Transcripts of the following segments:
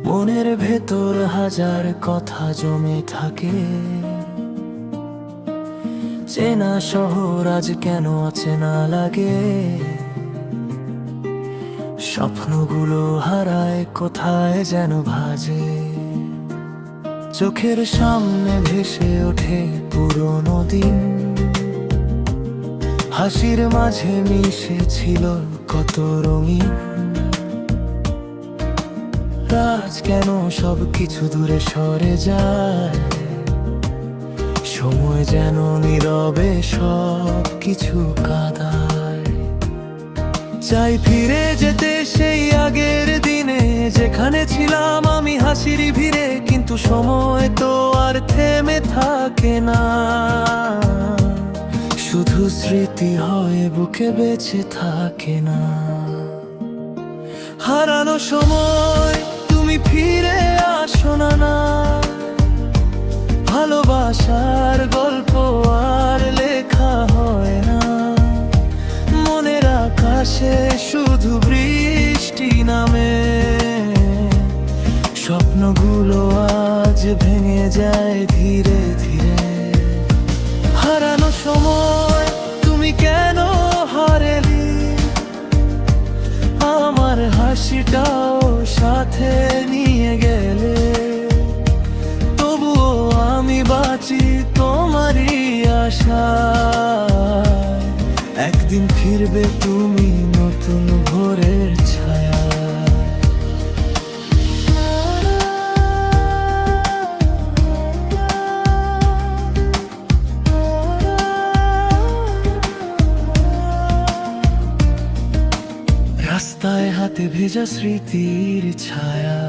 মনের ভেতর হাজার কথা জমে থাকে। চেনা শহর আজ কেন অচেনা লাগে। স্বপ্নগুলো হারায় কোথায় যেন ভাজে। চোখের সামনে ভেসে ওঠে পুরনো দিন। হাসির মাঝে মিশে ছিল কত রঙিন। আজ কেন সব কিছু দূরে সরে যায়। সময় যেন নীরবে সব কিছু কাঁদায়। চাই ফিরে যেতে সেই আগের দিনে, যেখানে ছিলাম আমি হাসির ভিড়ে। কিন্তু সময় তো আর থেমে থাকে না, শুধু স্মৃতি হয়ে বুকে বেঁচে থাকে না। হারানো সময় তুমি ফিরে আসো না। ভালোবাসার গল্প আর লেখা হয় না। মনের আকাশে শুধু বৃষ্টি নামে। স্বপ্নগুলো আজ ভেঙে যায় ধীরে ধীরে। হারানো সময় তুমি কেন হারালি। আমার হাসিটাও সাথে নিয়ে গেলে। তবুও আমি বাঁচি তোমারই আশায়। একদিন ফিরবে তুমি নতুন ভোরের ছায়া। রাস্তায় হাতে ভেজা স্মৃতির ছায়া।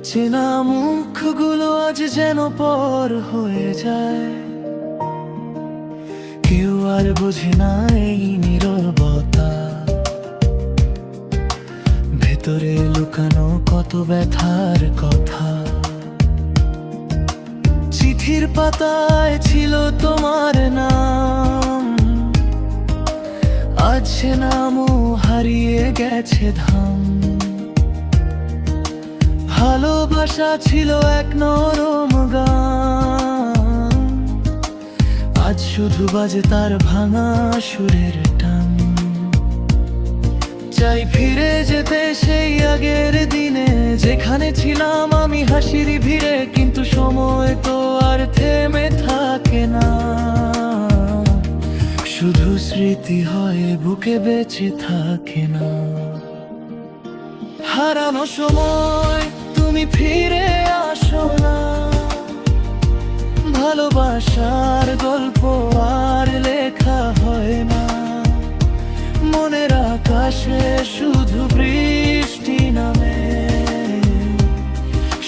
চেনা মুখগুলো আজ যেন পর হয়ে যায়। কেউ আর বোঝে না এই নীরবতা। ভেতরে লুকানো কত ব্যথার কথা। চিঠির পাতায় ছিল তোমার নাম। আজ সে নামও হারিয়ে গেছে ধাম। ভালোবাসা ছিল এক নরম গান। আজ শুধু বাজে তার ভাঙা সুরের টান। চাই ফিরে যেতে সেই আগের দিনে, যেখানে ছিলাম আমি হাসির ভিড়ে। কিন্তু সময় তো আর থেমে থাকে না, শুধু স্মৃতি হয়ে বুকে বেঁচে থাকে না। হারানো সময় তুমি ফিরে আসো না। ভালোবাসার গল্প আর লেখা হয় না। মনের আকাশে শুধু বৃষ্টি নামে।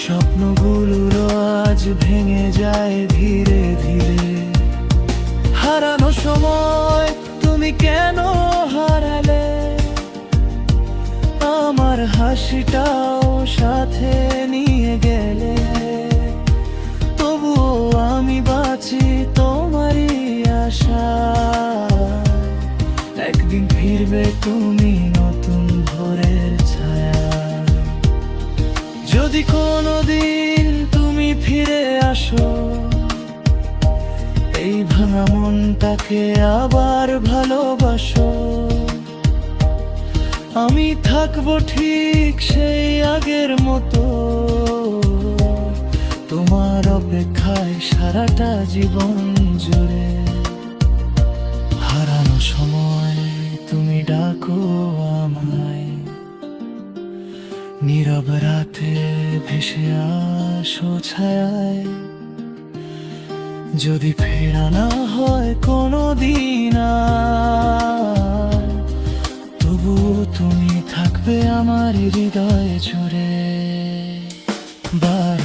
স্বপ্নগুলো আজ ভেঙে যায় ধীরে ধীরে। হারানো সময় তুমি কেন হারালে। আমার হাসিটাও সাথে নিয়ে গেলে। তবুও আমি বাঁচি তোমারই আশায়। একদিন ফিরবে তুমি নতুন ভোরের ছায়া। যদি কোনোদিন তুমি ফিরে আসো, এই ভাঙা মনটাকে আবার ভালোবাসো। আমি থাকবো ঠিক সেই আগের মতো, তোমার অপেক্ষায় সারাটা জীবন জুড়ে। হারানো সময় তুমি ডাকো আমায়। নীরব রাতে ভেসে আসো ছায়ায়। যদি ফেরা না হয় কোনোদিন আর, তবু তুমি থাকবে আমার হৃদয়ে জুড়ে। বার